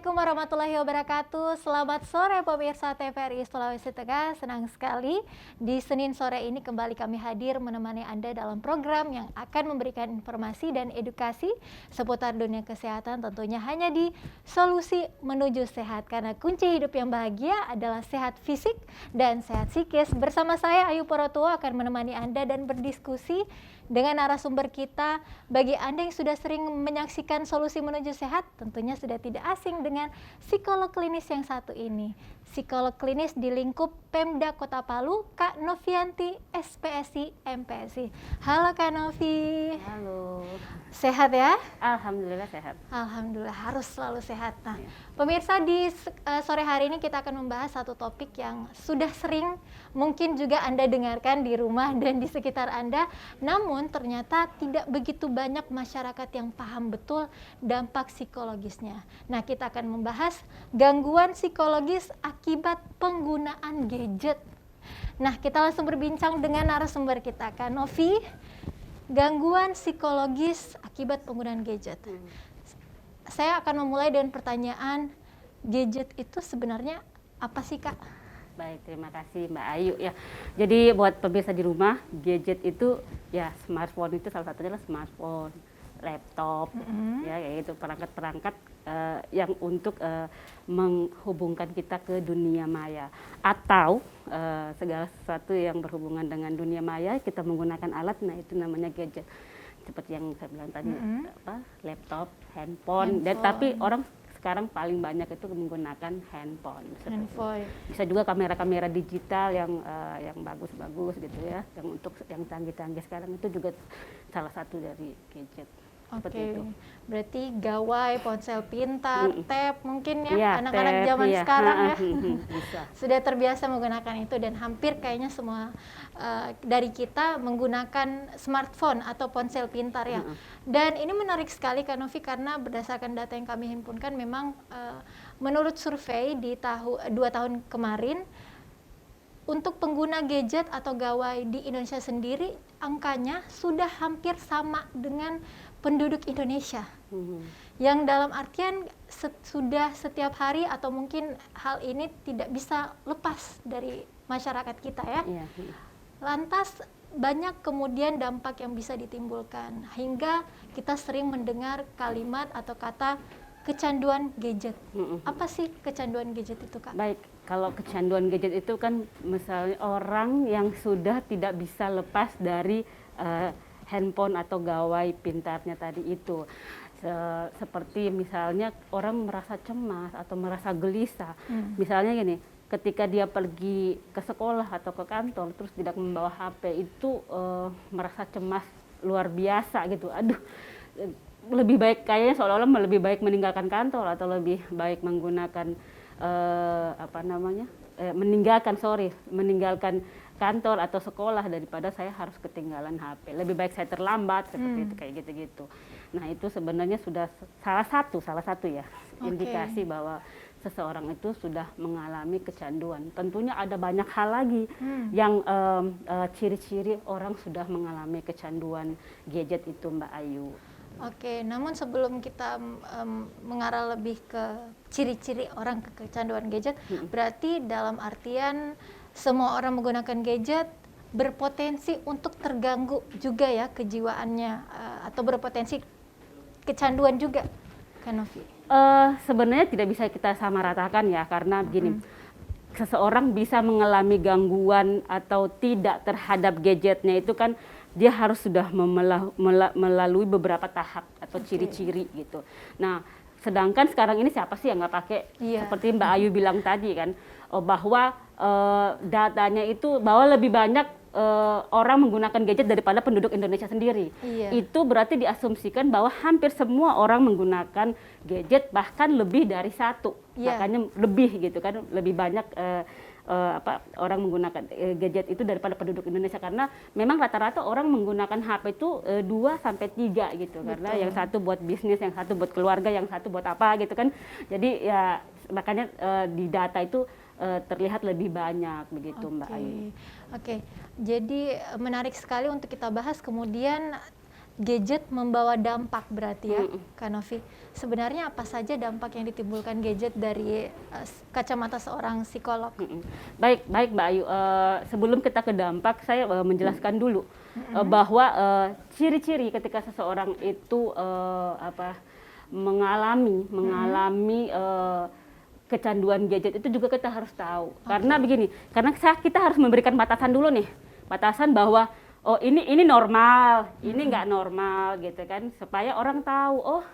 Assalamualaikum warahmatullahi wabarakatuh. Selamat sore pemirsa TVRI Sulawesi Tengah. Senang sekali di Senin sore ini kembali kami hadir menemani Anda dalam program yang akan memberikan informasi dan edukasi seputar dunia kesehatan, tentunya hanya di Solusi Menuju Sehat. Karena kunci hidup yang bahagia adalah sehat fisik dan sehat psikis. Bersama saya Ayu Porotuo akan menemani Anda dan berdiskusi dengan narasumber kita. Bagi Anda yang sudah sering menyaksikan Solusi Menuju Sehat, tentunya sudah tidak asing dengan psikolog klinis yang satu ini. Psikolog klinis di lingkup Pemda Kota Palu, Kak Novianti, SPSI, MPSI. Halo Kak Novi. Halo. Sehat ya? Alhamdulillah sehat. Alhamdulillah, harus selalu sehat. Nah, pemirsa, di sore hari ini kita akan membahas satu topik yang sudah sering mungkin juga Anda dengarkan di rumah dan di sekitar Anda, namun ternyata tidak begitu banyak masyarakat yang paham betul dampak psikologisnya. Nah, kita akan membahas gangguan psikologis akibat penggunaan gadget. Nah, kita langsung berbincang dengan narasumber kita, Kak Novi. Gangguan psikologis akibat penggunaan gadget. Saya akan memulai dengan pertanyaan, gadget itu sebenarnya apa sih, Kak? Baik, terima kasih Mbak Ayu ya. Jadi buat pemirsa di rumah, gadget itu ya smartphone itu salah satunya adalah smartphone, laptop, ya yaitu perangkat-perangkat yang untuk menghubungkan kita ke dunia maya atau segala sesuatu yang berhubungan dengan dunia maya kita menggunakan alat, nah itu namanya gadget. Seperti yang saya bilang tadi, laptop, handphone. Dan tapi orang sekarang paling banyak itu menggunakan handphone. Bisa juga kamera-kamera digital yang bagus-bagus gitu ya, yang untuk yang canggih-canggih sekarang itu juga salah satu dari gadget. Oke, berarti gawai, ponsel pintar, tab mungkin ya, anak-anak tab, zaman sekarang ya bisa. sudah terbiasa menggunakan itu, dan hampir kayaknya semua dari kita menggunakan smartphone atau ponsel pintar ya. Dan ini menarik sekali Kak Novi, karena berdasarkan data yang kami himpunkan memang menurut survei di 2 tahun kemarin, untuk pengguna gadget atau gawai di Indonesia sendiri angkanya sudah hampir sama dengan penduduk Indonesia. Yang dalam artian sudah setiap hari atau mungkin hal ini tidak bisa lepas dari masyarakat kita ya. Lantas banyak kemudian dampak yang bisa ditimbulkan hingga kita sering mendengar kalimat atau kata kecanduan gadget. Apa sih kecanduan gadget itu, Kak? Baik, kalau kecanduan gadget itu kan misalnya orang yang sudah tidak bisa lepas dari handphone atau gawai pintarnya tadi itu. Seperti misalnya orang merasa cemas atau merasa gelisah. Misalnya gini, ketika dia pergi ke sekolah atau ke kantor terus tidak membawa HP itu merasa cemas luar biasa gitu. Aduh, lebih baik kayaknya seolah-olah lebih baik meninggalkan kantor atau lebih baik menggunakan meninggalkan kantor atau sekolah daripada saya harus ketinggalan HP. Lebih baik saya terlambat seperti itu, kayak gitu-gitu. Nah, itu sebenarnya sudah salah satu ya indikasi bahwa seseorang itu sudah mengalami kecanduan. Tentunya ada banyak hal lagi yang ciri-ciri orang sudah mengalami kecanduan gadget itu, Mbak Ayu. Oke, namun sebelum kita mengarah lebih ke ciri-ciri orang kecanduan gadget, berarti dalam artian semua orang menggunakan gadget berpotensi untuk terganggu juga ya kejiwaannya, atau berpotensi kecanduan juga, Kak Novi? Sebenarnya tidak bisa kita samaratakan ya, karena begini, seseorang bisa mengalami gangguan atau tidak terhadap gadgetnya itu kan dia harus sudah melalui beberapa tahap atau ciri-ciri gitu. Nah, sedangkan sekarang ini siapa sih yang nggak pakai? Seperti Mbak Ayu bilang tadi kan, bahwa datanya itu bahwa lebih banyak orang menggunakan gadget daripada penduduk Indonesia sendiri. Itu berarti diasumsikan bahwa hampir semua orang menggunakan gadget, bahkan lebih dari satu. Makanya lebih gitu kan, lebih banyak orang menggunakan gadget itu daripada penduduk Indonesia, karena memang rata-rata orang menggunakan HP itu 2 sampai 3 gitu. Betul. Karena yang satu buat bisnis, yang satu buat keluarga, yang satu buat apa gitu kan. Jadi ya makanya di data itu terlihat lebih banyak begitu, Mbak Ayu. Oke, jadi menarik sekali untuk kita bahas. Kemudian gadget membawa dampak berarti ya, Kak Novi. Sebenarnya apa saja dampak yang ditimbulkan gadget dari kacamata seorang psikolog? Baik, baik Mbak Ayu. Sebelum kita ke dampak, saya menjelaskan dulu bahwa ciri-ciri ketika seseorang itu mengalami kecanduan gadget itu juga kita harus tahu. Karena begini, karena kita harus memberikan batasan dulu nih, batasan bahwa oh ini normal, ini nggak normal gitu kan, supaya orang tahu oh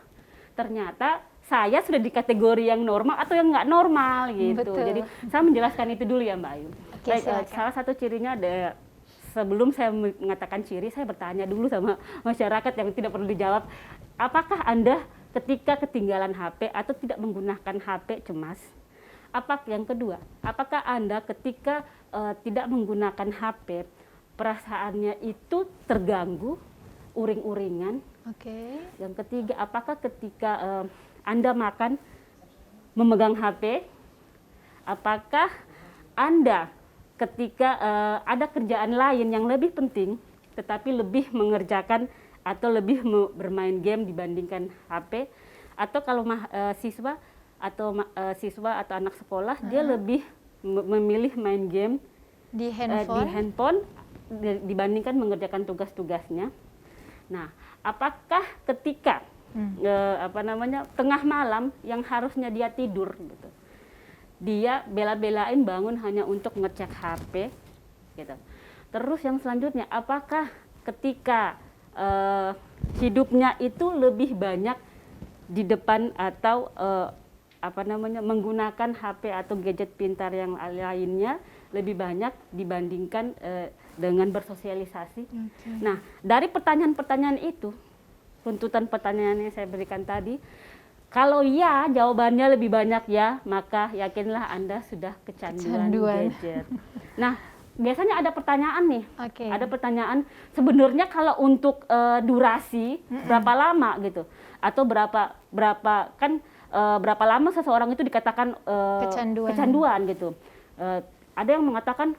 ternyata saya sudah di kategori yang normal atau yang nggak normal gitu. Betul. Jadi saya menjelaskan itu dulu ya Mbak Ayu. Oke, Baik, silakan. salah satu cirinya ada, sebelum saya mengatakan ciri, saya bertanya dulu sama masyarakat yang tidak perlu dijawab. Apakah Anda ketika ketinggalan HP atau tidak menggunakan HP cemas? Yang kedua, apakah Anda ketika tidak menggunakan HP perasaannya itu terganggu, uring-uringan? Oke. Yang ketiga, apakah ketika Anda makan memegang HP? Apakah Anda ketika ada kerjaan lain yang lebih penting tetapi lebih mengerjakan atau lebih bermain game dibandingkan HP? Atau kalau siswa atau anak sekolah dia lebih memilih main game Di di handphone? handphone dibandingkan mengerjakan tugas-tugasnya. Nah, apakah ketika tengah malam yang harusnya dia tidur gitu, dia bela-belain bangun hanya untuk ngecek HP gitu. Terus yang selanjutnya, apakah ketika hidupnya itu lebih banyak di depan atau menggunakan HP atau gadget pintar yang lainnya lebih banyak dibandingkan dengan bersosialisasi. Okay. Nah, dari pertanyaan-pertanyaan itu, tuntutan pertanyaan yang saya berikan tadi, kalau ya jawabannya lebih banyak ya, maka yakinlah Anda sudah kecanduan gadget. Nah, biasanya ada pertanyaan nih. Okay. Ada pertanyaan, sebenarnya kalau untuk durasi berapa lama gitu, atau berapa lama seseorang itu dikatakan kecanduan gitu. Ada yang mengatakan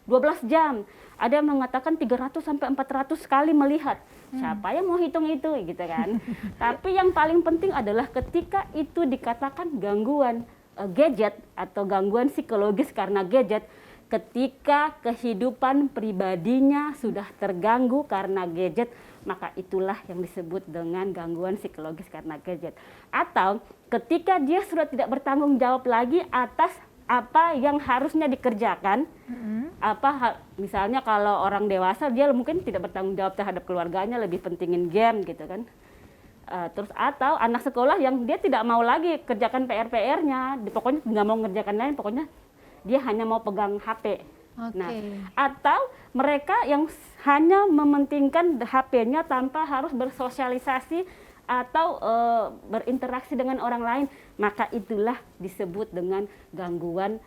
12 jam, ada yang mengatakan 300 sampai 400 kali melihat. Siapa yang mau hitung itu gitu kan. Tapi yang paling penting adalah ketika itu dikatakan gangguan gadget atau gangguan psikologis karena gadget, ketika kehidupan pribadinya sudah terganggu karena gadget, maka itulah yang disebut dengan gangguan psikologis karena gadget. Atau ketika dia sudah tidak bertanggung jawab lagi atas apa yang harusnya dikerjakan, misalnya kalau orang dewasa dia mungkin tidak bertanggung jawab terhadap keluarganya, lebih pentingin game gitu kan. Terus atau anak sekolah yang dia tidak mau lagi kerjakan PR-nya, pokoknya nggak mau ngerjakan lain, pokoknya dia hanya mau pegang HP. Okay. Nah, atau mereka yang hanya mementingkan HP-nya tanpa harus bersosialisasi atau berinteraksi dengan orang lain, maka itulah disebut dengan gangguan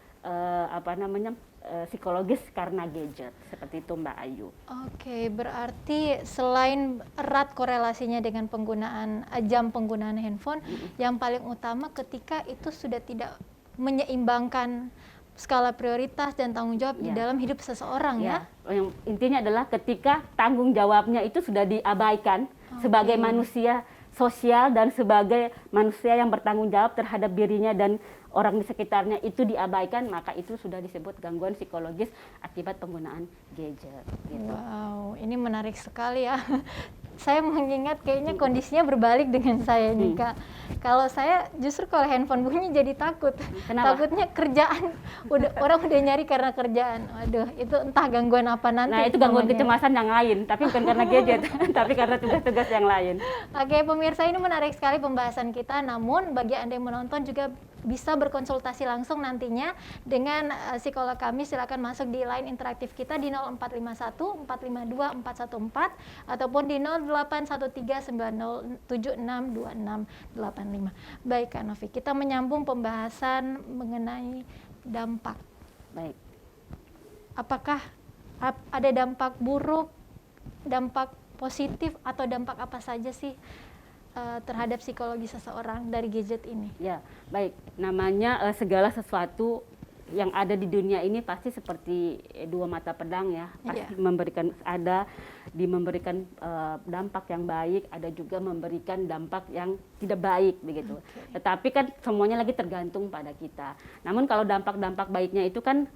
psikologis karena gadget, seperti itu Mbak Ayu. Oke, berarti selain erat korelasinya dengan penggunaan jam penggunaan handphone, yang paling utama ketika itu sudah tidak menyeimbangkan skala prioritas dan tanggung jawab di dalam hidup seseorang ya. Yang intinya adalah ketika tanggung jawabnya itu sudah diabaikan sebagai manusia sosial dan sebagai manusia yang bertanggung jawab terhadap dirinya dan orang di sekitarnya itu diabaikan, maka itu sudah disebut gangguan psikologis akibat penggunaan gadget. Gitu. Wow, ini menarik sekali ya. Saya mengingat kayaknya kondisinya berbalik dengan saya nih Kak. Kalau saya justru kalau handphone bunyi jadi takut. Kenapa? Takutnya kerjaan, orang udah nyari karena kerjaan. Waduh, itu entah gangguan apa nanti. Nah itu gangguan kecemasan yang lain, tapi bukan karena gadget, tapi karena tugas-tugas yang lain. Oke pemirsa, ini menarik sekali pembahasan kita. Namun bagi Anda yang menonton juga bisa berkonsultasi langsung nantinya dengan psikolog kami. Silakan masuk di line interaktif kita di 0451 452 414 ataupun di 081390762685. Baik Kak Novi, kita menyambung pembahasan mengenai dampak. Baik. Apakah ada dampak buruk, dampak positif, atau dampak apa saja sih terhadap psikologi seseorang dari gadget ini? Ya, baik. Namanya segala sesuatu yang ada di dunia ini pasti seperti dua mata pedang ya, pasti memberikan dampak yang baik, ada juga memberikan dampak yang tidak baik begitu. Tetapi kan semuanya lagi tergantung pada kita. Namun kalau dampak-dampak baiknya itu kan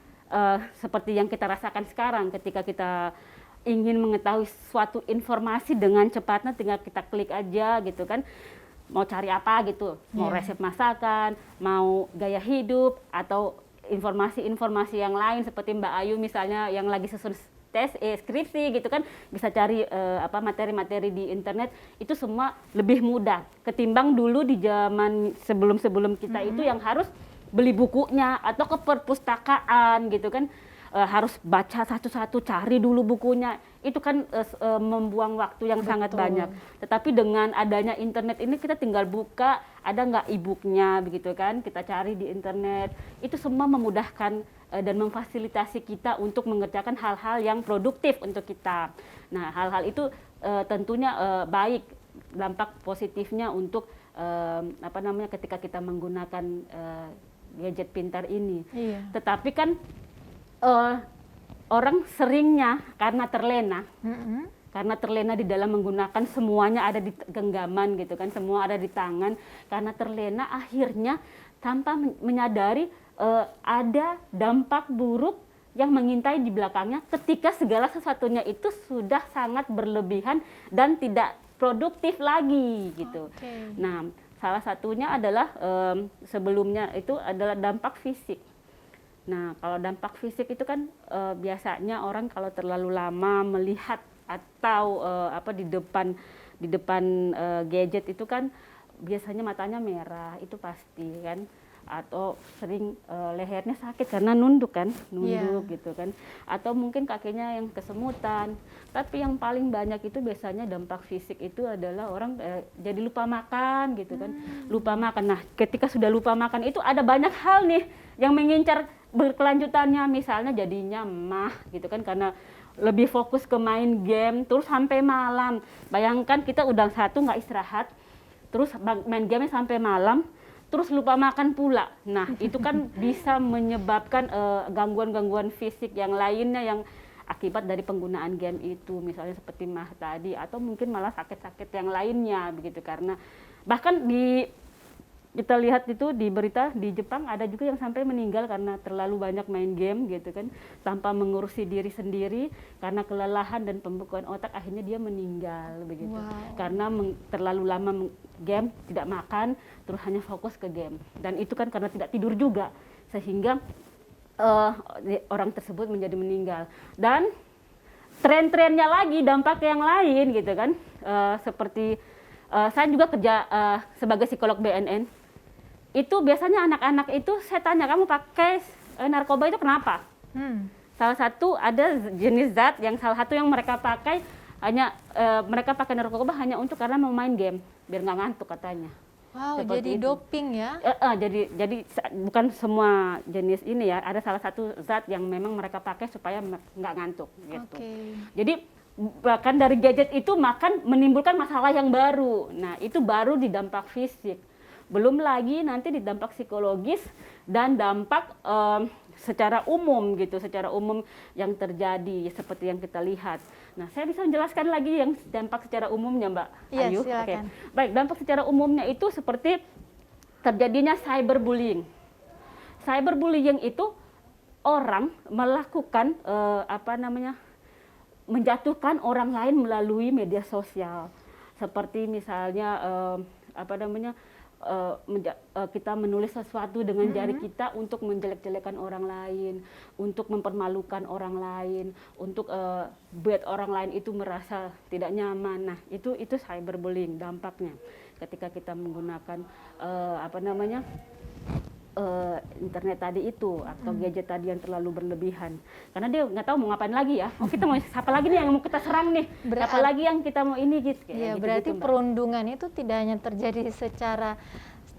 seperti yang kita rasakan sekarang ketika kita ingin mengetahui suatu informasi dengan cepatnya, tinggal kita klik aja gitu kan. Mau cari apa gitu, mau resep masakan, mau gaya hidup, atau informasi-informasi yang lain seperti Mbak Ayu misalnya yang lagi susun skripsi gitu kan, bisa cari materi-materi di internet, itu semua lebih mudah ketimbang dulu di zaman sebelum kita itu yang harus beli bukunya atau ke perpustakaan gitu kan, harus baca satu-satu, cari dulu bukunya, itu kan membuang waktu yang sangat banyak. Tetapi dengan adanya internet ini kita tinggal buka, ada nggak e-booknya begitu kan, kita cari di internet, itu semua memudahkan dan memfasilitasi kita untuk mengerjakan hal-hal yang produktif untuk kita. Nah, hal-hal itu tentunya baik, dampak positifnya untuk ketika kita menggunakan gadget pintar ini. Tetapi kan orang seringnya karena terlena di dalam menggunakan, semuanya ada di genggaman gitu kan, semua ada di tangan, karena terlena akhirnya tanpa menyadari ada dampak buruk yang mengintai di belakangnya ketika segala sesuatunya itu sudah sangat berlebihan dan tidak produktif lagi gitu. Nah, salah satunya adalah sebelumnya itu adalah dampak fisik. Nah, kalau dampak fisik itu kan biasanya orang kalau terlalu lama melihat atau di depan gadget itu kan biasanya matanya merah, itu pasti kan, atau sering lehernya sakit karena nunduk gitu kan, atau mungkin kakinya yang kesemutan. Tapi yang paling banyak itu biasanya dampak fisik itu adalah orang jadi lupa makan gitu kan, lupa makan. Nah, ketika sudah lupa makan itu ada banyak hal nih yang mengincar berkelanjutannya, misalnya jadinya mah gitu kan, karena lebih fokus ke main game terus sampai malam. Bayangkan kita udah nggak istirahat, terus main game sampai malam, terus lupa makan pula. Nah, itu kan bisa menyebabkan gangguan-gangguan fisik yang lainnya yang akibat dari penggunaan game itu, misalnya seperti mah tadi, atau mungkin malah sakit-sakit yang lainnya begitu. Karena bahkan kita lihat itu di berita di Jepang ada juga yang sampai meninggal karena terlalu banyak main game gitu kan, tanpa mengurusi diri sendiri, karena kelelahan dan pembekuan otak akhirnya dia meninggal begitu. Karena terlalu lama game, tidak makan, terus hanya fokus ke game, dan itu kan karena tidak tidur juga sehingga orang tersebut menjadi meninggal. Dan tren-trennya lagi, dampak yang lain gitu kan, seperti saya juga kerja sebagai psikolog BNN. Itu biasanya anak-anak itu saya tanya, kamu pakai narkoba itu kenapa? Salah satu ada jenis zat yang salah satu yang mereka pakai hanya mereka pakai narkoba hanya untuk karena mau main game biar nggak ngantuk katanya. Wow, jadi itu doping ya? Jadi bukan semua jenis ini ya, ada salah satu zat yang memang mereka pakai supaya nggak ngantuk gitu. Jadi bahkan dari gadget itu menimbulkan masalah yang baru. Nah, itu baru di dampak fisik. Belum lagi nanti di dampak psikologis dan dampak secara umum gitu, secara umum yang terjadi seperti yang kita lihat. Nah, saya bisa menjelaskan lagi yang dampak secara umumnya, Mbak Ayu. Silakan. Baik, dampak secara umumnya itu seperti terjadinya cyberbullying. Cyberbullying itu orang melakukan menjatuhkan orang lain melalui media sosial. Seperti misalnya kita menulis sesuatu dengan jari kita untuk menjelek-jelekan orang lain, untuk mempermalukan orang lain, untuk buat orang lain itu merasa tidak nyaman. Nah, itu cyberbullying dampaknya ketika kita menggunakan internet tadi itu atau gadget tadi yang terlalu berlebihan, karena dia nggak tahu mau ngapain lagi ya. Kita mau siapa lagi nih yang mau kita serang nih, siapa lagi yang kita mau ini gitu. Berarti perundungan itu tidak hanya terjadi secara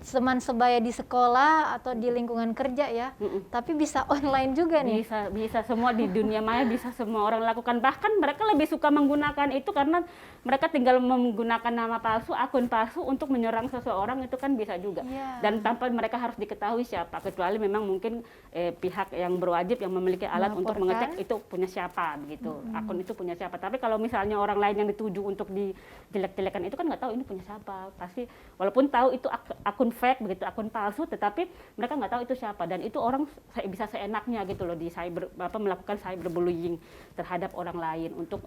teman sebaya di sekolah atau di lingkungan kerja ya, tapi bisa online juga nih. Bisa semua di dunia maya, bisa semua orang lakukan. Bahkan mereka lebih suka menggunakan itu karena mereka tinggal menggunakan nama palsu, akun palsu untuk menyerang seseorang, itu kan bisa juga. Dan tanpa mereka harus diketahui siapa, kecuali memang mungkin pihak yang berwajib yang memiliki alat untuk mengecek itu punya siapa begitu, akun itu punya siapa. Tapi kalau misalnya orang lain yang dituju untuk dijelek-jelekan, itu kan nggak tahu ini punya siapa. Pasti walaupun tahu itu akun fake begitu, akun palsu, tetapi mereka nggak tahu itu siapa, dan itu orang bisa seenaknya gitu loh di melakukan cyberbullying terhadap orang lain untuk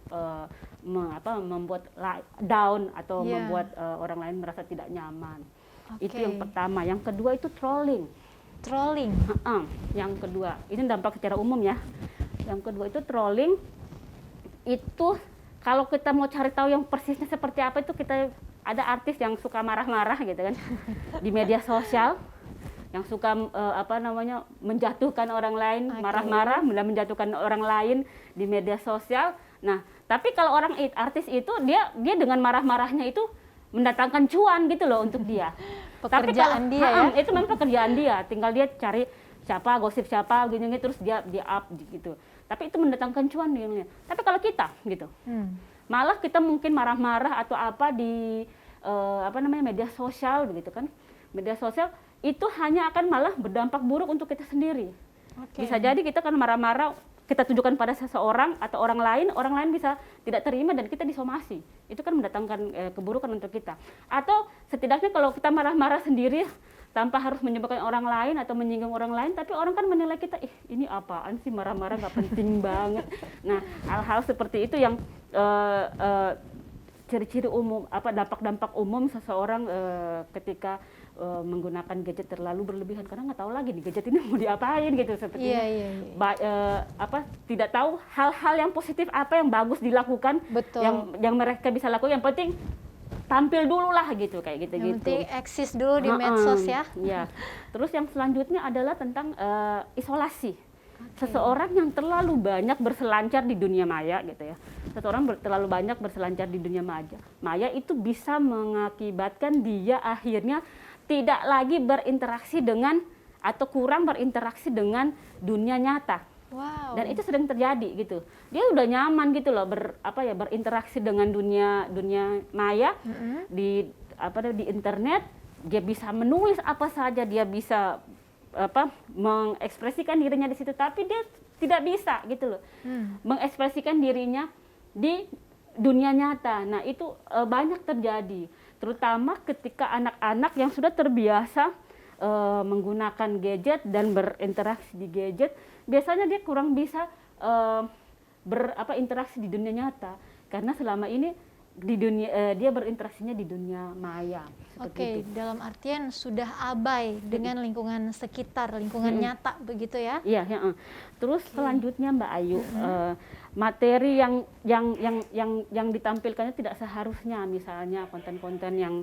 membuat down atau membuat orang lain merasa tidak nyaman. Itu yang pertama. Yang kedua itu trolling. Yang kedua ini dampak secara umum ya. Yang kedua itu trolling. Itu kalau kita mau cari tahu yang persisnya seperti apa, itu kita ada artis yang suka marah-marah gitu kan di media sosial, yang suka menjatuhkan orang lain, marah-marah menjatuhkan orang lain di media sosial. Nah, tapi kalau artis itu dia dengan marah-marahnya itu mendatangkan cuan gitu loh untuk dia. Pekerjaan dia ya. Itu memang pekerjaan dia, tinggal dia cari siapa, gosip siapa gini terus dia up gitu. Tapi itu mendatangkan cuan dia. Tapi kalau kita gitu. Malah kita mungkin marah-marah atau apa di media sosial begitu kan. Media sosial itu hanya akan malah berdampak buruk untuk kita sendiri. Bisa jadi kita kan marah-marah, kita tunjukkan pada seseorang atau orang lain bisa tidak terima dan kita disomasi. Itu kan mendatangkan keburukan untuk kita. Atau setidaknya kalau kita marah-marah sendiri tanpa harus menyebabkan orang lain atau menyinggung orang lain, tapi orang kan menilai kita, ini apaan sih marah-marah, nggak penting banget. Nah, hal-hal seperti itu yang ciri-ciri umum, dampak-dampak umum seseorang ketika menggunakan gadget terlalu berlebihan, karena nggak tahu lagi nih gadget ini mau diapain gitu, seperti tidak tahu hal-hal yang positif apa yang bagus dilakukan. yang mereka bisa lakukan, yang penting tampil dulu lah gitu, kayak gitu. Yang penting eksis dulu di medsos ya. Terus yang selanjutnya adalah tentang isolasi. Seseorang yang terlalu banyak berselancar di dunia maya gitu ya. Terlalu banyak berselancar di dunia maya itu bisa mengakibatkan dia akhirnya tidak lagi berinteraksi dengan atau kurang berinteraksi dengan dunia nyata. Dan itu sering terjadi gitu. Dia udah nyaman gitu loh berinteraksi dengan dunia maya di internet. Dia bisa menulis apa saja, dia bisa mengekspresikan dirinya di situ, tapi dia tidak bisa gitu loh mengekspresikan dirinya di dunia nyata. Nah, itu banyak terjadi, terutama ketika anak-anak yang sudah terbiasa menggunakan gadget dan berinteraksi di gadget, biasanya dia kurang bisa berinteraksi di dunia nyata karena selama ini dia berinteraksinya di dunia maya. Dalam artian sudah abai dengan lingkungan sekitar, lingkungan nyata begitu ya? Iya. Terus selanjutnya Mbak Ayu, materi yang ditampilkannya tidak seharusnya, misalnya konten-konten yang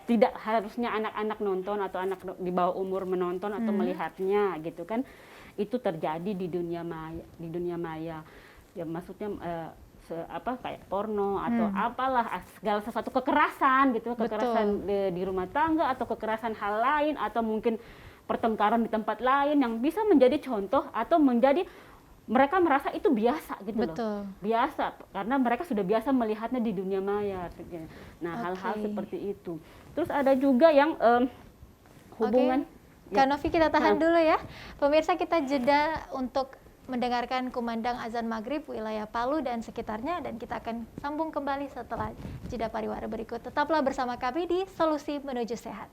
tidak harusnya anak-anak nonton atau anak di bawah umur menonton atau melihatnya gitu kan, itu terjadi di dunia maya. Ya maksudnya kayak porno atau apalah, segala sesuatu kekerasan gitu, kekerasan di rumah tangga atau kekerasan hal lain atau mungkin pertengkaran di tempat lain yang bisa menjadi contoh atau menjadi mereka merasa itu biasa gitu loh. Biasa karena mereka sudah biasa melihatnya di dunia maya. Nah, hal-hal seperti itu. Terus ada juga yang hubungan Kak Novi, kita tahan dulu ya. Pemirsa, kita jeda untuk mendengarkan kumandang azan maghrib wilayah Palu dan sekitarnya, dan kita akan sambung kembali setelah jeda pariwara berikut. Tetaplah bersama kami di Solusi Menuju Sehat.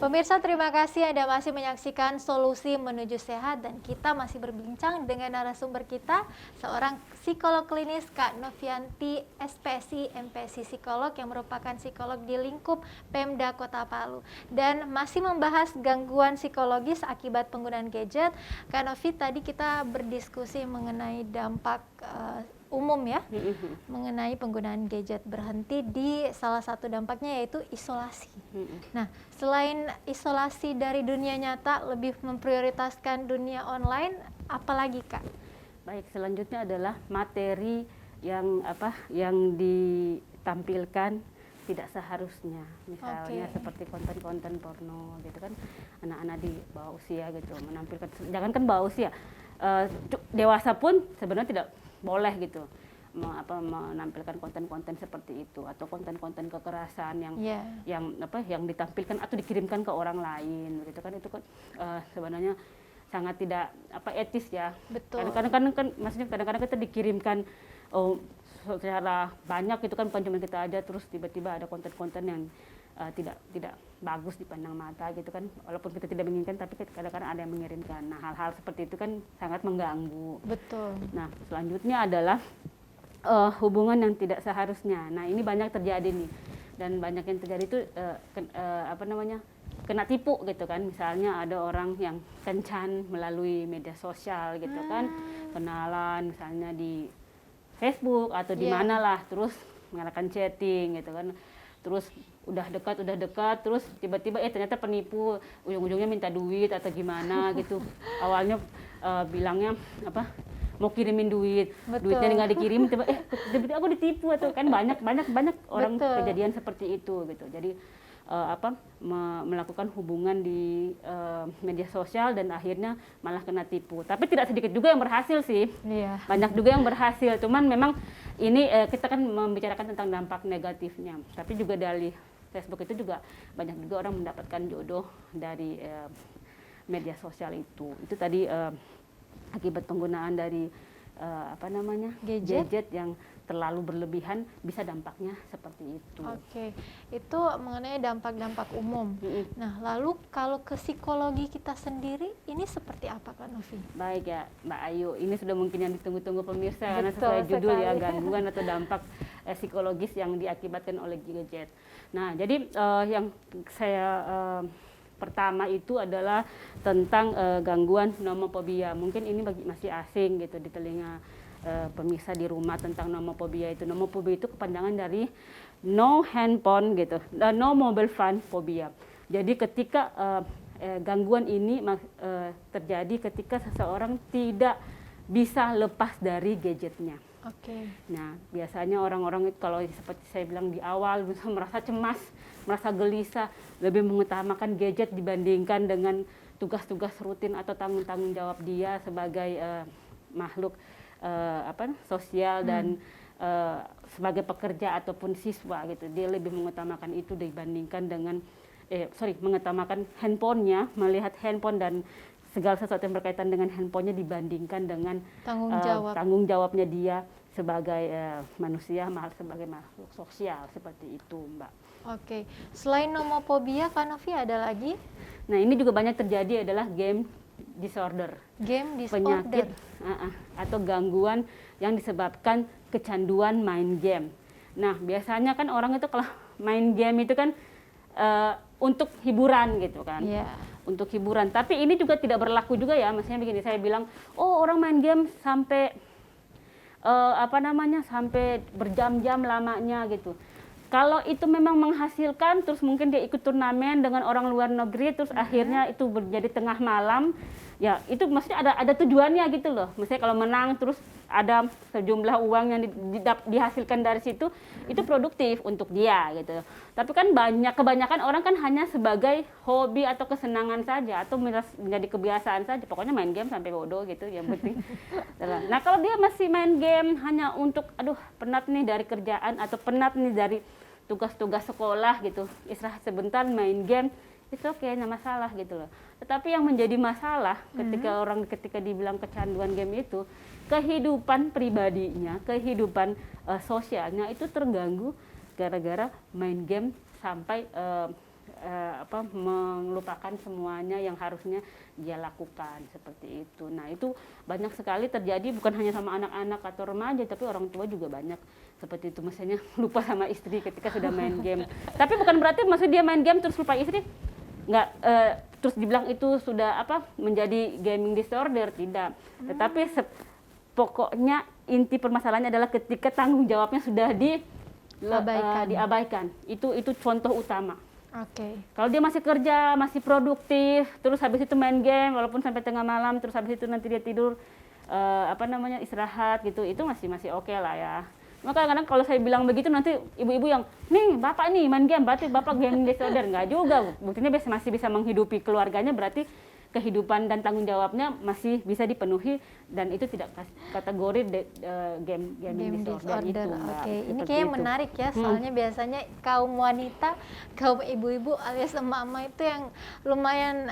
Pemirsa, terima kasih Anda masih menyaksikan Solusi Menuju Sehat, dan kita masih berbincang dengan narasumber kita, seorang psikolog klinis Kak Novianti, SPSI, MPSI Psikolog yang merupakan psikolog di lingkup Pemda Kota Palu, dan masih membahas gangguan psikologis akibat penggunaan gadget. Kak Novi, tadi kita berdiskusi mengenai dampak umum ya mengenai penggunaan gadget, berhenti di salah satu dampaknya yaitu isolasi. Nah, selain isolasi dari dunia nyata, lebih memprioritaskan dunia online, apalagi Kak? Baik, selanjutnya adalah materi yang yang ditampilkan tidak seharusnya, misalnya seperti konten-konten porno gitu kan, anak-anak di bawah usia gitu menampilkan, jangankan bawah usia, dewasa pun sebenarnya tidak boleh gitu menampilkan konten-konten seperti itu, atau konten-konten kekerasan yang ditampilkan atau dikirimkan ke orang lain gitu kan, itu kan sebenarnya sangat tidak etis ya. Betul. Kadang-kadang kan maksudnya kadang-kadang kita dikirimkan secara banyak itu kan, bukan cuma kita aja, terus tiba-tiba ada konten-konten yang tidak bagus dipandang mata gitu kan, walaupun kita tidak menginginkan, tapi kadang-kadang ada yang mengirimkan. Nah, hal-hal seperti itu kan sangat mengganggu. Betul. Nah, selanjutnya adalah hubungan yang tidak seharusnya. Nah, ini banyak terjadi nih, dan banyak yang terjadi itu kena tipu gitu kan. Misalnya ada orang yang kencan melalui media sosial gitu kan, kenalan misalnya di Facebook atau di mana lah, terus mengadakan chatting gitu kan, terus udah dekat, terus tiba-tiba ternyata penipu, ujung-ujungnya minta duit atau gimana gitu. Awalnya bilangnya mau kirimin duit, duitnya nggak dikirim, tiba-tiba aku ditipu, atau kan banyak orang kejadian seperti itu gitu. Jadi melakukan hubungan di media sosial dan akhirnya malah kena tipu. Tapi tidak sedikit juga yang berhasil sih, banyak juga yang berhasil. Cuman memang ini kita kan membicarakan tentang dampak negatifnya, tapi juga dari Facebook itu juga banyak juga orang mendapatkan jodoh dari media sosial itu. Itu tadi akibat penggunaan dari gadget yang terlalu berlebihan, bisa dampaknya seperti itu. Oke, itu mengenai dampak-dampak umum. Nah, lalu kalau ke psikologi kita sendiri, ini seperti apa Kak Novi? Baik ya Mbak Ayu, ini sudah mungkin yang ditunggu-tunggu pemirsa, karena sesuai judul ya, gangguan atau dampak psikologis yang diakibatkan oleh gadget. Nah, jadi yang saya pertama itu adalah tentang gangguan nomophobia. Mungkin ini masih asing gitu di telinga pemirsa di rumah tentang nomophobia itu. Nomophobia itu kepanjangan dari no handphone gitu, no mobile phone phobia. Jadi ketika gangguan ini terjadi ketika seseorang tidak bisa lepas dari gadgetnya. Nah, biasanya orang-orang itu kalau seperti saya bilang di awal, merasa cemas, merasa gelisah, lebih mengutamakan gadget dibandingkan dengan tugas-tugas rutin atau tanggung jawab dia sebagai makhluk sosial dan sebagai pekerja ataupun siswa gitu. Dia lebih mengutamakan itu dibandingkan dengan mengutamakan handphonenya, melihat handphone dan segala sesuatu yang berkaitan dengan handphonenya dibandingkan dengan tanggung jawabnya dia sebagai manusia, sebagai makhluk sosial, seperti itu Mbak. Oke, selain nomophobia Kak Novi ada lagi? Nah, ini juga banyak terjadi adalah game disorder. Penyakit atau gangguan yang disebabkan kecanduan main game. Nah, biasanya kan orang itu kalau main game itu kan untuk hiburan gitu kan. Untuk hiburan. Tapi ini juga tidak berlaku juga ya. Maksudnya begini, saya bilang, orang main game sampai sampai berjam-jam lamanya gitu. Kalau itu memang menghasilkan, terus mungkin dia ikut turnamen dengan orang luar negeri, terus akhirnya itu menjadi tengah malam, ya itu maksudnya ada tujuannya gitu loh. Misalnya kalau menang, terus ada sejumlah uang yang dihasilkan dari situ, itu produktif untuk dia gitu. Tapi kan kebanyakan orang kan hanya sebagai hobi atau kesenangan saja, atau menjadi kebiasaan saja, pokoknya main game sampai bodoh gitu, yang penting. Nah, kalau dia masih main game hanya untuk, penat nih dari kerjaan, atau penat nih dari tugas-tugas sekolah gitu, istirahat sebentar main game, itu oke, nggak masalah gitu loh. Tetapi yang menjadi masalah ketika dibilang kecanduan game itu, kehidupan pribadinya, kehidupan sosialnya itu terganggu gara-gara main game sampai melupakan semuanya yang harusnya dia lakukan, seperti itu. Nah, itu banyak sekali terjadi, bukan hanya sama anak-anak atau remaja, tapi orang tua juga banyak seperti itu. Misalnya lupa sama istri ketika sudah main game. Tapi bukan berarti maksud dia main game terus lupa istri, nggak terus dibilang itu sudah menjadi gaming disorder, tidak. Tetapi pokoknya inti permasalahannya adalah ketika tanggung jawabnya sudah diabaikan. Itu contoh utama. Oke. Kalau dia masih kerja, masih produktif, terus habis itu main game walaupun sampai tengah malam, terus habis itu nanti dia tidur istirahat gitu, itu masih oke lah ya. Maka kadang-kadang kalau saya bilang begitu nanti ibu-ibu yang, nih bapak nih main game, berarti bapak gaming disorder. Enggak juga, buktinya masih bisa menghidupi keluarganya, berarti kehidupan dan tanggung jawabnya masih bisa dipenuhi dan itu tidak kategori gaming disorder itu. Oke, ini kayaknya menarik ya, soalnya biasanya kaum wanita, kaum ibu-ibu alias emak-emak itu yang lumayan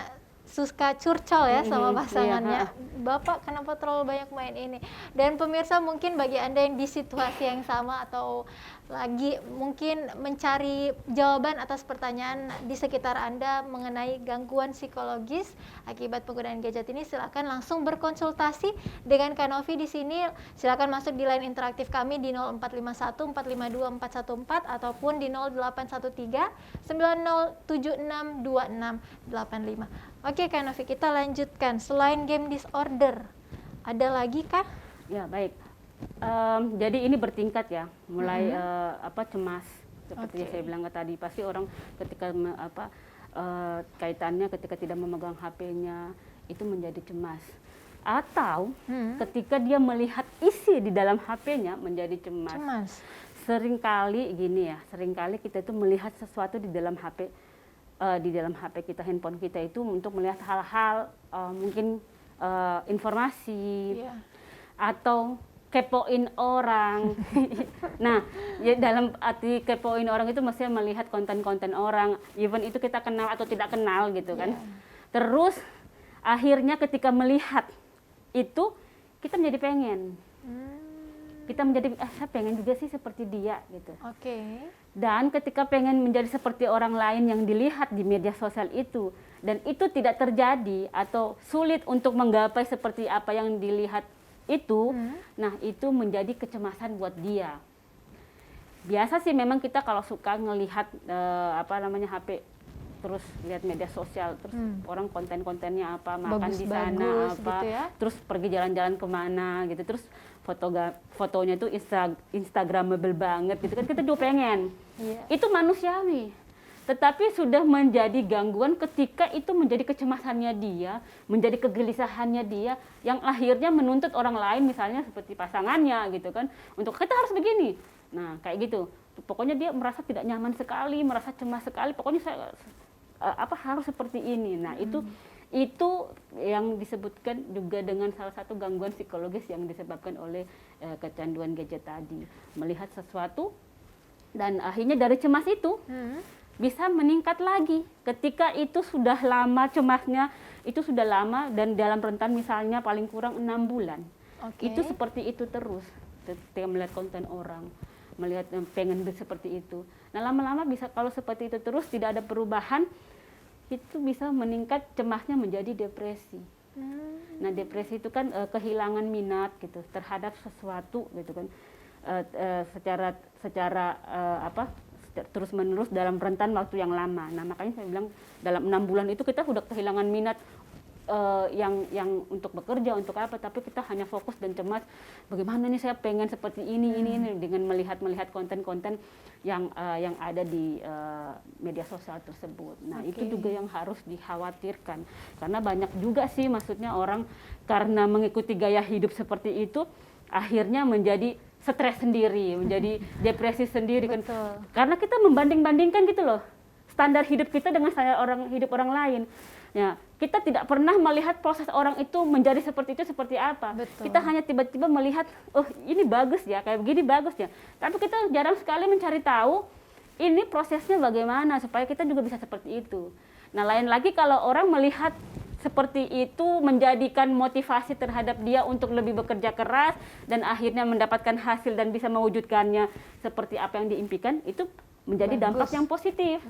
suka curcol ya sama pasangannya. Bapak kenapa terlalu banyak main ini? Dan pemirsa, mungkin bagi Anda yang di situasi yang sama atau lagi mungkin mencari jawaban atas pertanyaan di sekitar Anda mengenai gangguan psikologis akibat penggunaan gadget ini, silakan langsung berkonsultasi dengan Kak Novi di sini. Silakan masuk di line interaktif kami di 0451 452 414 ataupun di 0813 9076 2685. Oke Kak Novi, kita lanjutkan. Selain game disorder, ada lagi kah? Ya baik. Jadi ini bertingkat ya, mulai cemas seperti yang saya bilang tadi. Pasti orang ketika kaitannya ketika tidak memegang HP-nya itu menjadi cemas. Atau ketika dia melihat isi di dalam HP-nya menjadi cemas. Seringkali gini ya, seringkali kita itu melihat sesuatu di dalam HP. Di dalam HP kita, handphone kita itu untuk melihat hal-hal mungkin informasi atau kepoin orang. Nah, ya dalam arti kepoin orang itu maksudnya melihat konten-konten orang, even itu kita kenal atau tidak kenal gitu kan. Terus akhirnya ketika melihat itu kita menjadi pengen. Kita menjadi saya pengen juga sih seperti dia gitu. Dan ketika pengen menjadi seperti orang lain yang dilihat di media sosial itu dan itu tidak terjadi atau sulit untuk menggapai seperti apa yang dilihat itu, nah itu menjadi kecemasan buat dia. Biasa sih memang kita kalau suka ngelihat HP terus lihat media sosial, terus orang konten-kontennya apa, makan di sana apa, gitu ya? Terus pergi jalan-jalan kemana gitu, terus fotonya itu instagramable banget gitu kan, kita juga pengen. Itu manusiawi, tetapi sudah menjadi gangguan ketika itu menjadi kecemasannya dia, menjadi kegelisahannya dia, yang akhirnya menuntut orang lain misalnya seperti pasangannya gitu kan, untuk kita harus begini. Nah kayak gitu, pokoknya dia merasa tidak nyaman sekali, merasa cemas sekali, pokoknya saya harus seperti ini. Nah itu yang disebutkan juga dengan salah satu gangguan psikologis yang disebabkan oleh kecanduan gadget tadi. Melihat sesuatu dan akhirnya dari cemas itu bisa meningkat lagi ketika itu sudah lama cemasnya, itu sudah lama dan dalam rentan misalnya paling kurang 6 bulan. Itu seperti itu terus ketika melihat konten orang, melihat pengen seperti itu. Nah lama-lama bisa kalau seperti itu terus tidak ada perubahan, itu bisa meningkat cemasnya menjadi depresi. Nah depresi itu kan kehilangan minat gitu terhadap sesuatu gitu kan, secara terus menerus dalam rentan waktu yang lama. Nah makanya saya bilang dalam 6 bulan itu kita sudah kehilangan minat yang untuk bekerja, untuk apa, tapi kita hanya fokus dan cemas bagaimana nih saya pengen seperti ini dengan melihat konten-konten yang ada di media sosial tersebut. Nah itu juga yang harus dikhawatirkan karena banyak juga sih maksudnya orang karena mengikuti gaya hidup seperti itu akhirnya menjadi stres sendiri, menjadi depresi sendiri kan, karena kita membanding-bandingkan gitu loh standar hidup kita dengan standar hidup orang lain. Ya, kita tidak pernah melihat proses orang itu menjadi seperti itu seperti apa. Kita hanya tiba-tiba melihat, oh ini bagus ya, kayak begini bagus ya. Tapi kita jarang sekali mencari tahu ini prosesnya bagaimana supaya kita juga bisa seperti itu. Nah, lain lagi kalau orang melihat seperti itu menjadikan motivasi terhadap dia untuk lebih bekerja keras dan akhirnya mendapatkan hasil dan bisa mewujudkannya seperti apa yang diimpikan, itu menjadi dampak yang positif.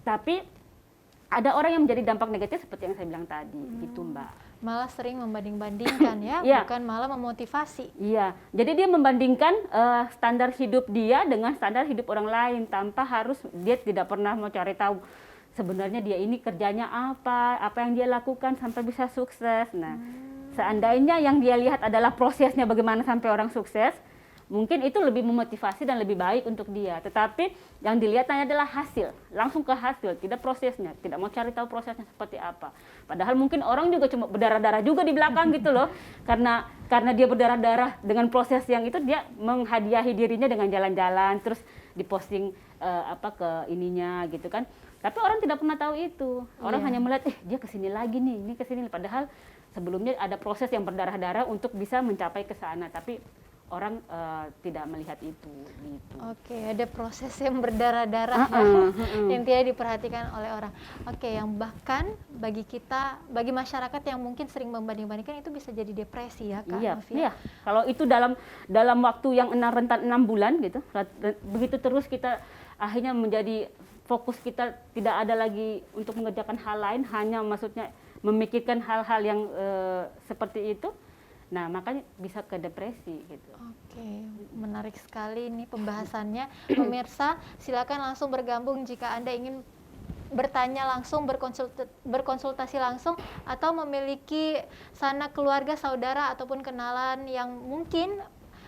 Tapi ada orang yang menjadi dampak negatif seperti yang saya bilang tadi, gitu Mbak. Malah sering membanding-bandingkan ya, bukan malah memotivasi. Iya, jadi dia membandingkan standar hidup dia dengan standar hidup orang lain tanpa dia tidak pernah mau cari tahu sebenarnya dia ini kerjanya apa yang dia lakukan sampai bisa sukses. Nah, Seandainya yang dia lihat adalah prosesnya bagaimana sampai orang sukses, mungkin itu lebih memotivasi dan lebih baik untuk dia. Tetapi yang dilihat hanya adalah hasil, langsung ke hasil, tidak prosesnya, tidak mau cari tahu prosesnya seperti apa. Padahal mungkin orang juga cuma berdarah-darah juga di belakang gitu loh, karena dia berdarah-darah dengan proses yang itu, dia menghadiahi dirinya dengan jalan-jalan, terus diposting ke ininya gitu kan. Tapi orang tidak pernah tahu itu. Orang hanya melihat, dia kesini lagi nih, ini kesini. Padahal sebelumnya ada proses yang berdarah-darah untuk bisa mencapai ke sana. Tapi orang tidak melihat itu. Gitu. Oke, ada proses yang berdarah-darah yang tidak diperhatikan oleh orang. Oke, yang bahkan bagi kita, bagi masyarakat yang mungkin sering membanding-bandingkan, itu bisa jadi depresi ya Kak Novi? Iya. Kalau itu dalam waktu yang rentan 6 bulan gitu, begitu terus kita akhirnya menjadi fokus kita tidak ada lagi untuk mengerjakan hal lain, hanya maksudnya memikirkan hal-hal yang seperti itu. Nah, makanya bisa ke depresi gitu. Oke, menarik sekali nih pembahasannya. Pemirsa, silakan langsung bergabung jika Anda ingin bertanya langsung, berkonsultasi langsung, atau memiliki sanak keluarga, saudara, ataupun kenalan yang mungkin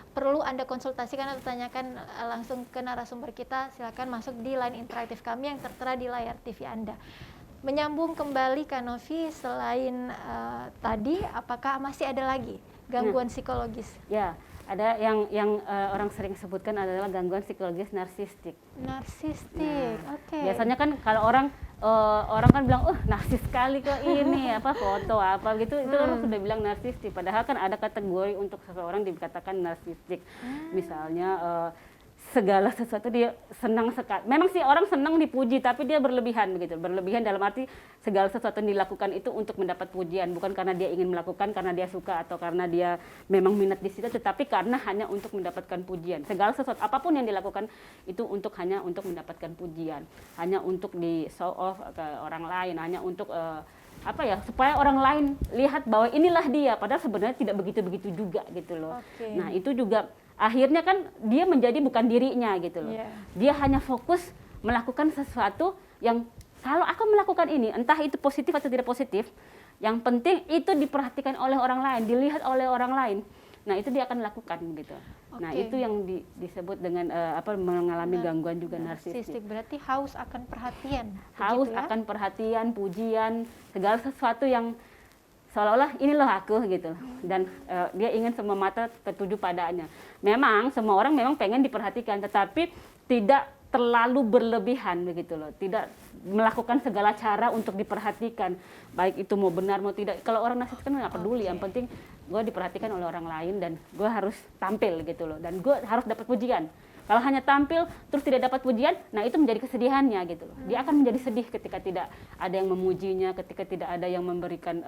perlu Anda konsultasikan atau tanyakan langsung ke narasumber kita. Silakan masuk di line interaktif kami yang tertera di layar TV Anda. Menyambung kembali Kak Novi, selain tadi, apakah masih ada lagi gangguan psikologis? Ya, ada yang orang sering sebutkan adalah gangguan psikologis narsistik. Narsistik, oke. Biasanya kan kalau orang kan bilang, narsis sekali kok ini, foto apa gitu, itu orang sudah bilang narsistik. Padahal kan ada kategori untuk seseorang dikatakan narsistik. Misalnya segala sesuatu dia senang sekali. Memang sih orang senang dipuji, tapi dia berlebihan begitu. Berlebihan dalam arti segala sesuatu yang dilakukan itu untuk mendapat pujian, bukan karena dia ingin melakukan, karena dia suka atau karena dia memang minat di situ, tetapi karena hanya untuk mendapatkan pujian. Segala sesuatu apapun yang dilakukan itu hanya untuk mendapatkan pujian, hanya untuk di show off ke orang lain, hanya untuk supaya orang lain lihat bahwa inilah dia, padahal sebenarnya tidak begitu-begitu juga gitu loh. Okay. Nah, itu juga akhirnya kan dia menjadi bukan dirinya gitu loh. Dia hanya fokus melakukan sesuatu yang kalau aku melakukan ini, entah itu positif atau tidak positif, yang penting itu diperhatikan oleh orang lain, dilihat oleh orang lain. Nah, itu dia akan lakukan gitu. Nah, itu yang disebut dengan mengalami gangguan juga narsistik. Berarti haus akan perhatian. Haus akan perhatian, pujian, segala sesuatu yang seolah-olah ini loh aku gitu. Dan dia ingin semua mata tertuju padanya. Memang semua orang memang pengen diperhatikan, tetapi tidak terlalu berlebihan begitu loh. Tidak melakukan segala cara untuk diperhatikan, baik itu mau benar mau tidak. Kalau orang narsistik kan nggak peduli, yang penting gue diperhatikan oleh orang lain dan gue harus tampil gitu loh, dan gue harus dapat pujian. Kalau hanya tampil terus tidak dapat pujian, nah itu menjadi kesedihannya gitu loh. Dia akan menjadi sedih ketika tidak ada yang memujinya, ketika tidak ada yang memberikan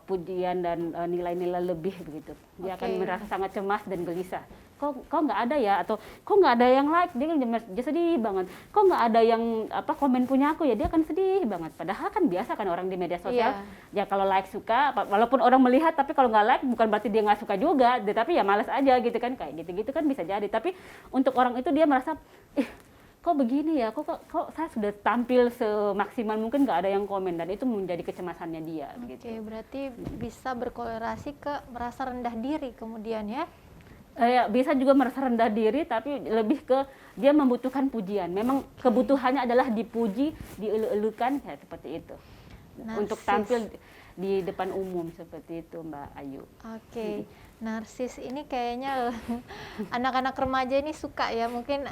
pujian dan nilai-nilai lebih begitu. Dia akan merasa sangat cemas dan gelisah. Kok nggak ada ya, atau kok nggak ada yang like, dia sedih banget. Kok nggak ada yang komen punya aku ya, dia akan sedih banget. Padahal kan biasa kan orang di media sosial, ya kalau like suka, walaupun orang melihat, tapi kalau nggak like bukan berarti dia nggak suka juga, tapi ya malas aja gitu kan, kayak gitu-gitu kan bisa jadi. Tapi untuk orang itu dia merasa, kok begini ya, kok saya sudah tampil semaksimal mungkin nggak ada yang komen, dan itu menjadi kecemasannya dia. Oke, berarti bisa berkorelasi ke merasa rendah diri kemudian ya? Bisa juga merasa rendah diri, tapi lebih ke dia membutuhkan pujian. Memang kebutuhannya adalah dipuji, dielu-elukan, ya seperti itu. Narsis. Untuk tampil di depan umum seperti itu, Mbak Ayu. Oke. Narsis ini kayaknya anak-anak remaja ini suka ya, mungkin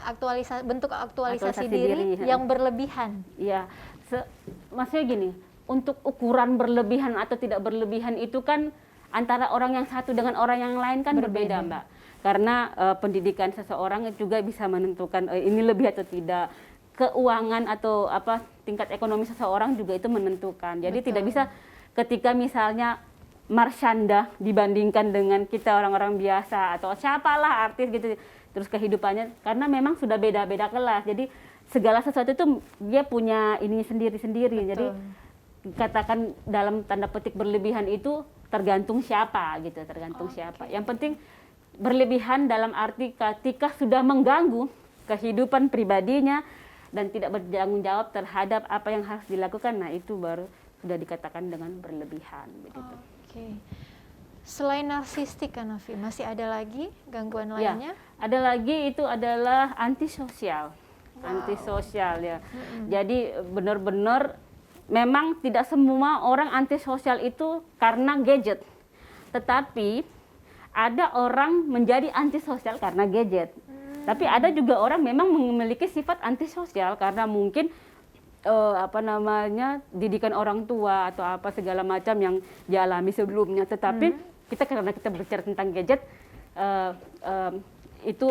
bentuk aktualisasi diri yang berlebihan. Iya, maksudnya gini, untuk ukuran berlebihan atau tidak berlebihan itu kan antara orang yang satu dengan orang yang lain kan berbeda Mbak. Karena pendidikan seseorang juga bisa menentukan ini lebih atau tidak. Keuangan atau tingkat ekonomi seseorang juga itu menentukan. Jadi tidak bisa ketika misalnya Marshanda dibandingkan dengan kita orang-orang biasa atau siapalah artis gitu, terus kehidupannya, karena memang sudah beda-beda kelas, jadi segala sesuatu itu dia punya ini sendiri-sendiri. Jadi katakan dalam tanda petik berlebihan itu tergantung siapa gitu, siapa. Yang penting berlebihan dalam arti ketika sudah mengganggu kehidupan pribadinya dan tidak bertanggung jawab terhadap apa yang harus dilakukan, nah itu baru sudah dikatakan dengan berlebihan begitu. Oke. Selain narsistik kan Novi, masih ada lagi gangguan Ya, lainnya? ada lagi itu adalah antisosial. Antisosial ya. Jadi benar-benar memang tidak semua orang antisosial itu karena gadget. Tetapi ada orang menjadi antisosial karena gadget. Tapi ada juga orang memang memiliki sifat antisosial karena mungkin didikan orang tua atau apa segala macam yang dialami sebelumnya. Tetapi karena kita berbicara tentang gadget, itu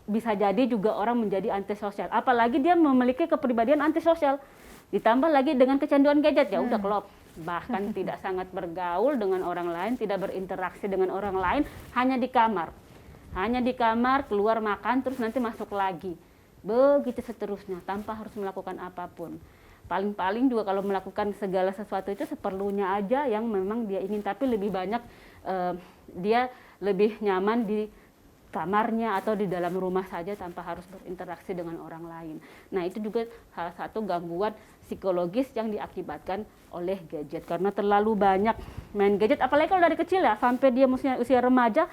bisa jadi juga orang menjadi antisosial. Apalagi dia memiliki kepribadian antisosial. Ditambah lagi dengan kecanduan gadget, ya udah klop. Bahkan tidak sangat bergaul dengan orang lain, tidak berinteraksi dengan orang lain, hanya di kamar. Hanya di kamar, keluar makan, terus nanti masuk lagi. Begitu seterusnya, tanpa harus melakukan apapun. Paling-paling juga kalau melakukan segala sesuatu itu seperlunya aja yang memang dia ingin, tapi lebih banyak dia lebih nyaman di kamarnya atau di dalam rumah saja tanpa harus berinteraksi dengan orang lain. Nah, itu juga salah satu gangguan psikologis yang diakibatkan oleh gadget. Karena terlalu banyak main gadget, apalagi kalau dari kecil ya, sampai dia usia remaja,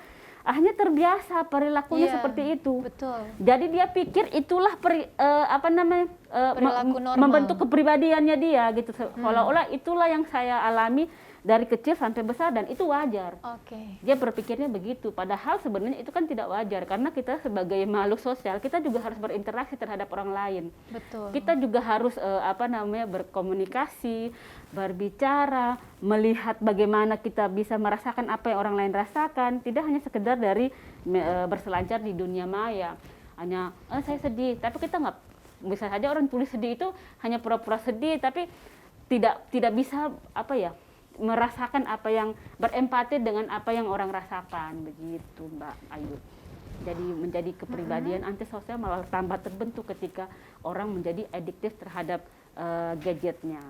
akhirnya terbiasa perilakunya seperti itu. Betul. Jadi dia pikir itulah Perilaku normal. membentuk kepribadiannya dia gitu. Seolah-olah itulah yang saya alami dari kecil sampai besar dan itu wajar. Oke. Dia berpikirnya begitu, padahal sebenarnya itu kan tidak wajar karena kita sebagai makhluk sosial kita juga harus berinteraksi terhadap orang lain. Betul. Kita juga harus berkomunikasi, berbicara, melihat bagaimana kita bisa merasakan apa yang orang lain rasakan, tidak hanya sekedar dari berselancar di dunia maya. Hanya saya sedih, tapi kita nggak bisa saja orang tulis sedih itu hanya pura-pura sedih, tapi tidak bisa merasakan apa yang berempati dengan apa yang orang rasakan, begitu Mbak Ayu. Jadi menjadi kepribadian antisosial malah tambah terbentuk ketika orang menjadi adiktif terhadap gadgetnya.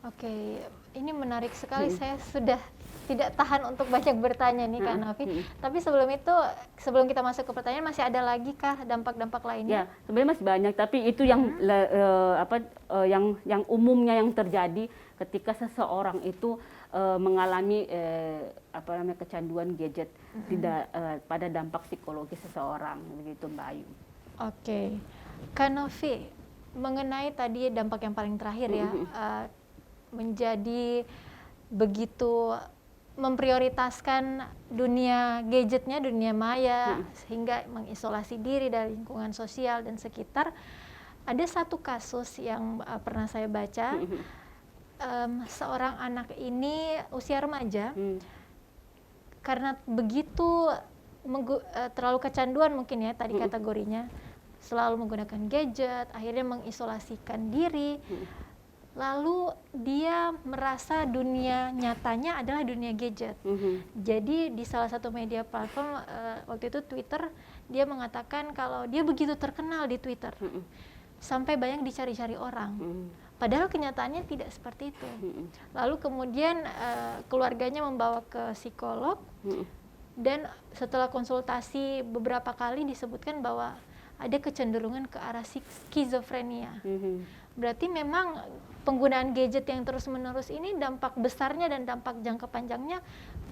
Oke, ini menarik sekali. Saya sudah tidak tahan untuk banyak bertanya nih Kak Novi. Tapi sebelum kita masuk ke pertanyaan, masih ada lagi kah dampak-dampak lainnya? Ya, sebenarnya masih banyak, tapi itu yang yang umumnya yang terjadi ketika seseorang itu mengalami kecanduan gadget, tidak pada dampak psikologis seseorang, begitu Mbak Ayu. Oke, Kak Novi, mengenai tadi dampak yang paling terakhir ya, menjadi begitu memprioritaskan dunia gadgetnya, dunia maya, sehingga mengisolasi diri dari lingkungan sosial dan sekitar. Ada satu kasus yang pernah saya baca, seorang anak ini usia remaja, karena begitu terlalu kecanduan mungkin ya tadi kategorinya, selalu menggunakan gadget, akhirnya mengisolasikan diri. Lalu dia merasa dunia nyatanya adalah dunia gadget. Jadi di salah satu media platform, waktu itu Twitter, dia mengatakan kalau dia begitu terkenal di Twitter, sampai banyak dicari-cari orang. Padahal kenyataannya tidak seperti itu. Lalu kemudian keluarganya membawa ke psikolog, dan setelah konsultasi beberapa kali disebutkan bahwa ada kecenderungan ke arah skizofrenia. Berarti memang penggunaan gadget yang terus-menerus ini dampak besarnya dan dampak jangka panjangnya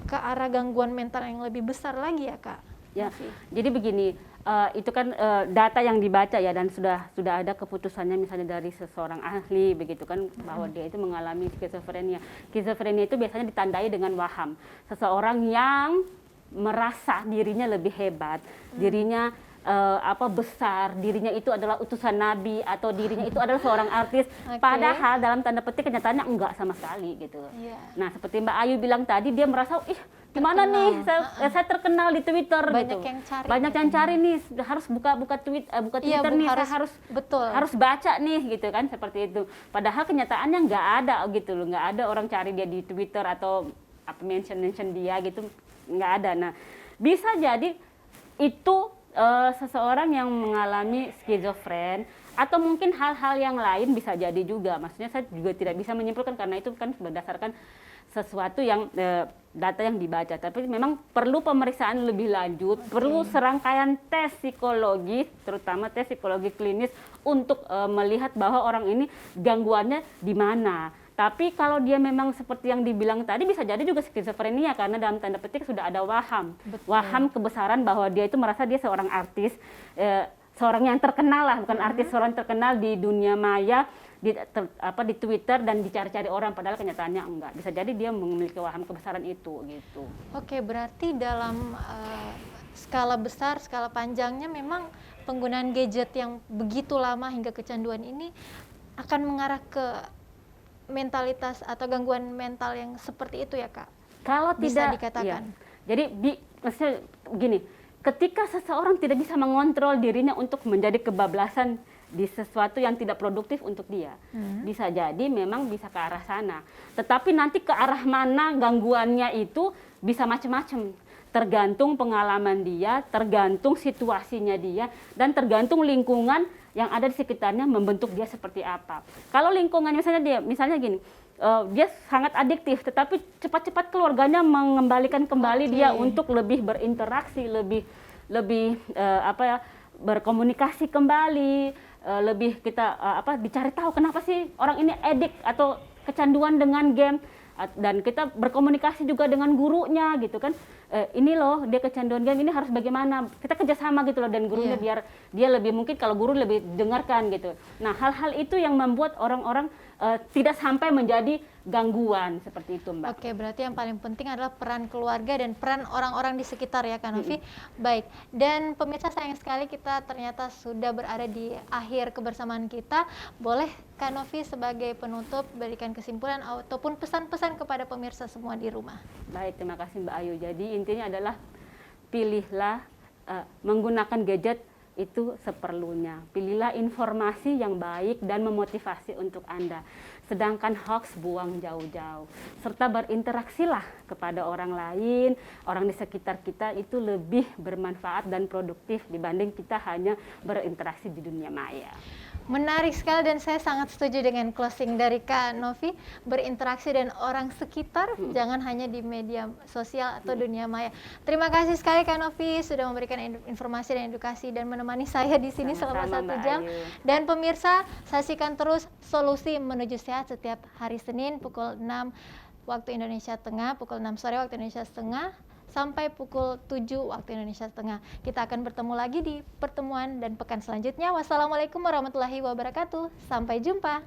ke arah gangguan mental yang lebih besar lagi ya Kak? Ya, jadi begini, itu kan data yang dibaca ya, dan sudah ada keputusannya misalnya dari seseorang ahli begitu kan, bahwa dia itu mengalami skizofrenia. Skizofrenia itu biasanya ditandai dengan waham, seseorang yang merasa dirinya lebih hebat, dirinya besar, dirinya itu adalah utusan nabi, atau dirinya itu adalah seorang artis, padahal dalam tanda petik kenyataannya enggak sama sekali gitu. Nah, seperti Mbak Ayu bilang tadi, dia merasa gimana nih saya terkenal di Twitter, banyak gitu. Yang cari, banyak yang cari nih, harus buka Twitter nih, saya harus baca nih gitu kan, seperti itu. Padahal kenyataannya nggak ada gitu loh, nggak ada orang cari dia di Twitter atau mention dia gitu, nggak ada. Nah, bisa jadi itu seseorang yang mengalami skizofren, atau mungkin hal-hal yang lain bisa jadi juga. Maksudnya saya juga tidak bisa menyimpulkan karena itu kan berdasarkan sesuatu yang data yang dibaca, tapi memang perlu pemeriksaan lebih lanjut, perlu serangkaian tes psikologi, terutama tes psikologi klinis untuk melihat bahwa orang ini gangguannya di mana. Tapi kalau dia memang seperti yang dibilang tadi, bisa jadi juga skizofrenia karena dalam tanda petik sudah ada waham. Waham kebesaran bahwa dia itu merasa dia seorang artis, seorang yang terkenal lah, bukan artis, seorang terkenal di dunia maya, di Twitter dan dicari-cari orang, padahal kenyataannya enggak. Bisa jadi dia memiliki waham kebesaran itu gitu. Oke, berarti dalam skala besar, skala panjangnya memang penggunaan gadget yang begitu lama hingga kecanduan ini akan mengarah ke mentalitas atau gangguan mental yang seperti itu ya Kak? Kalau Bisa tidak dikatakan. iya. Jadi maksudnya gini, ketika seseorang tidak bisa mengontrol dirinya untuk menjadi kebablasan di sesuatu yang tidak produktif untuk dia, bisa jadi memang bisa ke arah sana. Tetapi nanti ke arah mana gangguannya itu bisa macam-macam. Tergantung pengalaman dia, tergantung situasinya dia, dan tergantung lingkungan yang ada di sekitarnya membentuk dia seperti apa. Kalau lingkungan misalnya gini, dia sangat adiktif, tetapi cepat-cepat keluarganya mengembalikan kembali dia untuk lebih berinteraksi, lebih berkomunikasi kembali, lebih kita dicari tahu kenapa sih orang ini edik atau kecanduan dengan game. Dan kita berkomunikasi juga dengan gurunya gitu kan, ini loh dia kecanduan game, ini harus bagaimana, kita kerjasama gitu loh, dan gurunya biar dia lebih, mungkin kalau guru lebih dengarkan gitu. Nah, hal-hal itu yang membuat orang-orang tidak sampai menjadi gangguan seperti itu, Mbak. Oke, berarti yang paling penting adalah peran keluarga dan peran orang-orang di sekitar ya Kak Novi. Baik, dan pemirsa sayang sekali kita ternyata sudah berada di akhir kebersamaan kita. Boleh Kak Novi sebagai penutup berikan kesimpulan ataupun pesan-pesan kepada pemirsa semua di rumah. Baik, terima kasih Mbak Ayu. Jadi intinya adalah pilihlah menggunakan gadget itu seperlunya. Pilihlah informasi yang baik dan memotivasi untuk Anda. Sedangkan hoax buang jauh-jauh. Serta berinteraksilah kepada orang lain, orang di sekitar kita itu lebih bermanfaat dan produktif dibanding kita hanya berinteraksi di dunia maya. Menarik sekali dan saya sangat setuju dengan closing dari Kak Novi, berinteraksi dengan orang sekitar, jangan hanya di media sosial atau dunia maya. Terima kasih sekali Kak Novi sudah memberikan informasi dan edukasi dan menemani saya di sini selama 1 jam. Dan pemirsa, saksikan terus Solusi Menuju Sehat setiap hari Senin pukul 6 waktu Indonesia Tengah, pukul 6 sore waktu Indonesia Tengah, sampai pukul 7 waktu Indonesia Tengah. Kita akan bertemu lagi di pertemuan dan pekan selanjutnya. Wassalamualaikum warahmatullahi wabarakatuh. Sampai jumpa.